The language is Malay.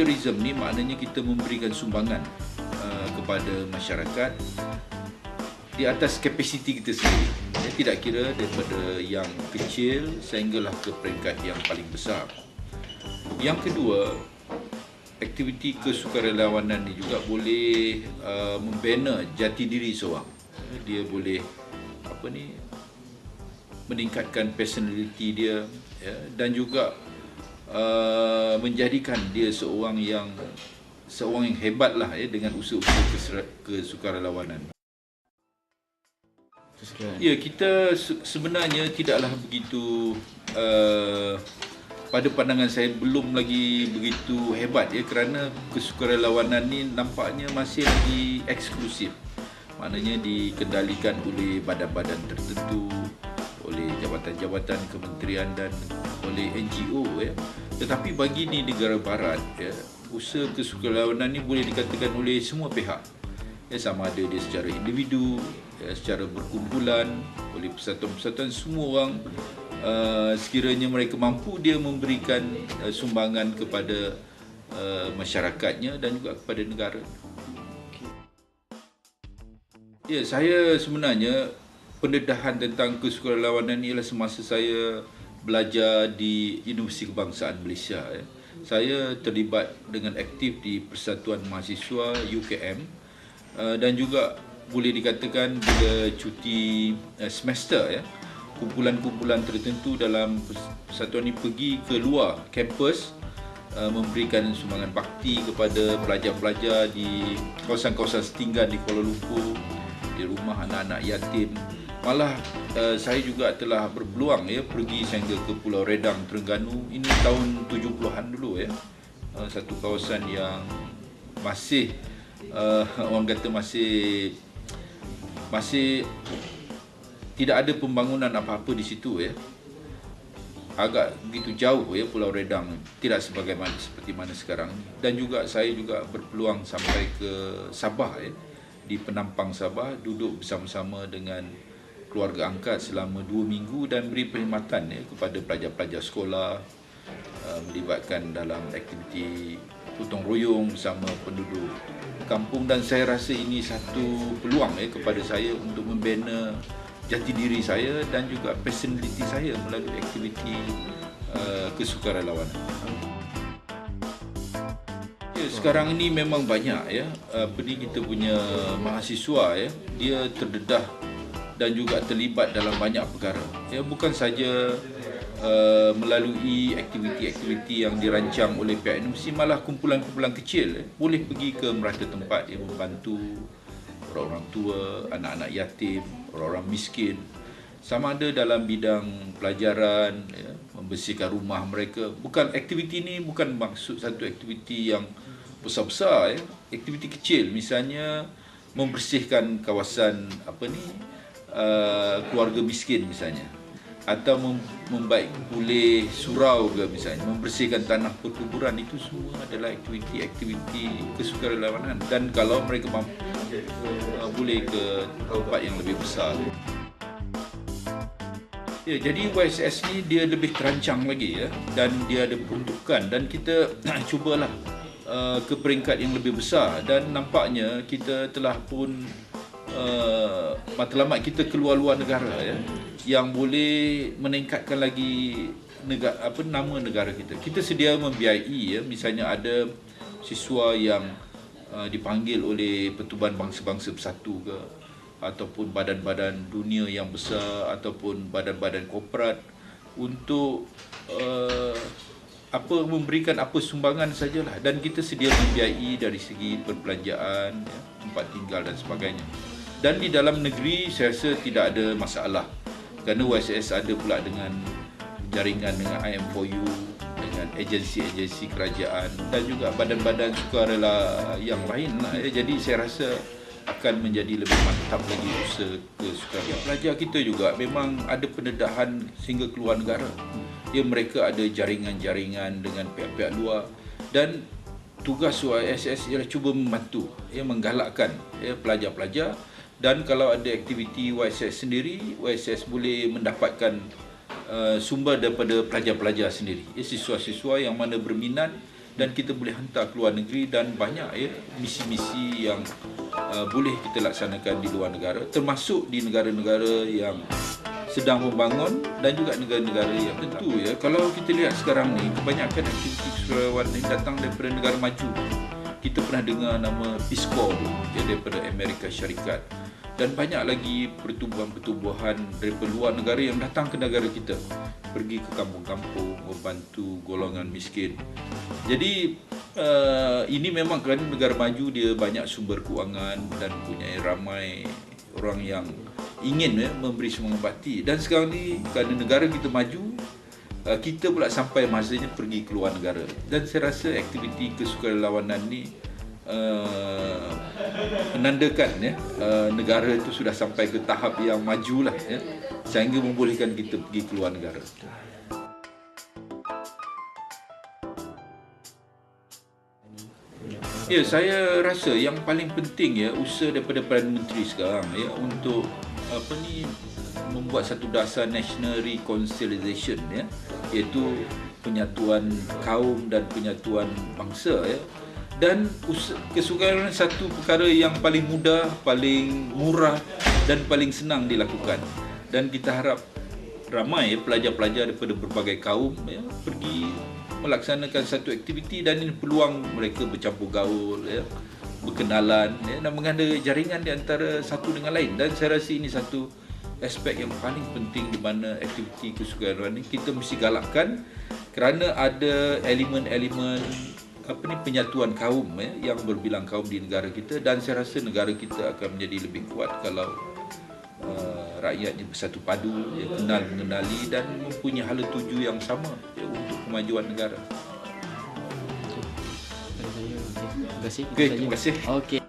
volunteerism ni maknanya kita memberikan sumbangan kepada masyarakat di atas kapasiti kita sendiri. Tidak kira daripada yang kecil sehinggalah ke peringkat yang paling besar. Yang kedua, aktiviti kesukarelawanan ni juga boleh membina jati diri seorang. Dia boleh meningkatkan personality dia, ya, dan juga menjadikan dia seorang yang hebatlah, ya, dengan usaha-usaha kesukarelawanan. Ya, kita sebenarnya tidaklah begitu, pada pandangan saya belum lagi begitu hebat, ya, kerana kesukarelawanan ni nampaknya masih lagi eksklusif. Maknanya dikendalikan oleh badan-badan tertentu, oleh jabatan-jabatan kementerian dan oleh NGO, ya. Tetapi bagi ni negara barat, ya, usaha kesukarelawanan ni boleh dikatakan oleh semua pihak. Ya, sama ada dia secara individu, ya, secara berkumpulan, oleh persatuan-persatuan, semua orang sekiranya mereka mampu, dia memberikan sumbangan kepada masyarakatnya dan juga kepada negara. Ya, saya sebenarnya pendedahan tentang kesukarelawanan ni ialah semasa saya belajar di Universiti Kebangsaan Malaysia, ya. Saya terlibat dengan aktif di Persatuan Mahasiswa UKM, dan juga boleh dikatakan bila cuti semester, ya, kumpulan-kumpulan tertentu dalam persatuan ini pergi ke luar kampus, memberikan sumbangan bakti kepada pelajar-pelajar di kawasan-kawasan setinggan di Kuala Lumpur, di rumah anak-anak yatim. Malah saya juga telah berpeluang, ya, pergi sehingga ke Pulau Redang, Terengganu. Ini tahun 70-an dulu, ya. Satu kawasan yang masih orang kata masih tidak ada pembangunan apa-apa di situ, ya. Agak begitu jauh, ya, Pulau Redang, tidak sebagaimana seperti mana sekarang. Dan juga saya juga berpeluang sampai ke Sabah, ya, di Penampang Sabah, duduk bersama-sama dengan keluarga angkat selama 2 minggu dan beri perkhidmatan, ya, kepada pelajar-pelajar sekolah, melibatkan dalam aktiviti gotong royong bersama penduduk kampung. Dan saya rasa ini satu peluang, ya, kepada saya untuk membina jati diri saya dan juga personality saya melalui aktiviti kesukarelawanan. Ya, sekarang ini memang banyak, ya, kita punya mahasiswa, ya, dia terdedah dan juga terlibat dalam banyak perkara. Ya, bukan saja melalui aktiviti-aktiviti yang dirancang oleh pihak universiti, malah kumpulan-kumpulan kecil, ya, boleh pergi ke merata tempat, ya, membantu orang-orang tua, anak-anak yatim, orang-orang miskin. Sama ada dalam bidang pelajaran, ya, membersihkan rumah mereka. Bukan aktiviti ini bukan maksud satu aktiviti yang besar-besar, ya. Aktiviti kecil, misalnya membersihkan kawasan keluarga miskin misalnya, atau membaik pulih surau ke misalnya, membersihkan tanah perkuburan. Itu semua adalah aktiviti-aktiviti kesukarelawanan, dan kalau mereka mampu, boleh ke tempat yang lebih besar. Ya, jadi YSS ni dia lebih terancang lagi, ya, dan dia ada peruntukan, dan kita cubalah ke peringkat yang lebih besar, dan nampaknya kita telah pun matlamat kita keluar luar negara, ya, yang boleh meningkatkan lagi nama negara kita. Kita sedia membiayai, ya, misalnya ada siswa yang dipanggil oleh Pertubuhan Bangsa-Bangsa Bersatu ke, ataupun badan-badan dunia yang besar, ataupun badan-badan korporat untuk memberikan sumbangan sajalah, dan kita sedia membiayai dari segi perbelanjaan, ya, tempat tinggal dan sebagainya. Dan di dalam negeri saya rasa tidak ada masalah, kerana YSS ada pula dengan jaringan dengan IM4U, dengan agensi-agensi kerajaan dan juga badan-badan sukarela yang lain, ya. Jadi saya rasa akan menjadi lebih mantap lagi usaha kesukarelawanan. Pelajar kita juga memang ada pendedahan sehingga keluar negara. Ya, mereka ada jaringan-jaringan dengan pihak-pihak luar, dan tugas YSS ialah cuba membantu, ya, menggalakkan, ya, pelajar-pelajar. Dan kalau ada aktiviti YSS sendiri, YSS boleh mendapatkan sumber daripada pelajar-pelajar sendiri, ya, siswa-siswa yang mana berminat dan kita boleh hantar ke luar negeri, dan banyak ya misi-misi yang boleh kita laksanakan di luar negara, termasuk di negara-negara yang sedang membangun dan juga negara-negara yang tentu ya. Kalau kita lihat sekarang ni, kebanyakan aktiviti kesukarelawanan ini datang daripada negara maju. Kita pernah dengar nama Peace Corps ya, daripada Amerika Syarikat, dan banyak lagi pertubuhan-pertubuhan daripada luar negara yang datang ke negara kita, pergi ke kampung-kampung membantu golongan miskin. Jadi ini memang kerana negara maju dia banyak sumber kewangan dan punya ramai orang yang ingin memberi semangat bakti. Dan sekarang ni kerana negara kita maju, kita pula sampai masanya pergi ke luar negara. Dan saya rasa aktiviti kesukarelawanan ni menandakan ya, negara itu sudah sampai ke tahap yang majulah ya, sehingga membolehkan kita pergi ke luar negara. Ya, saya rasa yang paling penting ya, usaha daripada Perdana Menteri sekarang ya untuk membuat satu dasar national reconciliation ya, iaitu penyatuan kaum dan penyatuan bangsa ya. Dan kesukarelawanan satu perkara yang paling mudah, paling murah dan paling senang dilakukan. Dan kita harap ramai pelajar-pelajar daripada berbagai kaum ya pergi melaksanakan satu aktiviti, dan ini peluang mereka bercampur gaul ya, berkenalan ya, dan mengada jaringan di antara satu dengan lain. Dan saya rasa ini satu aspek yang paling penting di mana aktiviti kesukarelawanan ini kita mesti galakkan, kerana ada elemen-elemen penyatuan kaum ya, yang berbilang kaum di negara kita. Dan saya rasa negara kita akan menjadi lebih kuat kalau rakyatnya bersatu padu ya, kenal mengenali dan mempunyai hala tuju yang sama ya, untuk kemajuan negara. Terima kasih. Okey, terima kasih. Okey.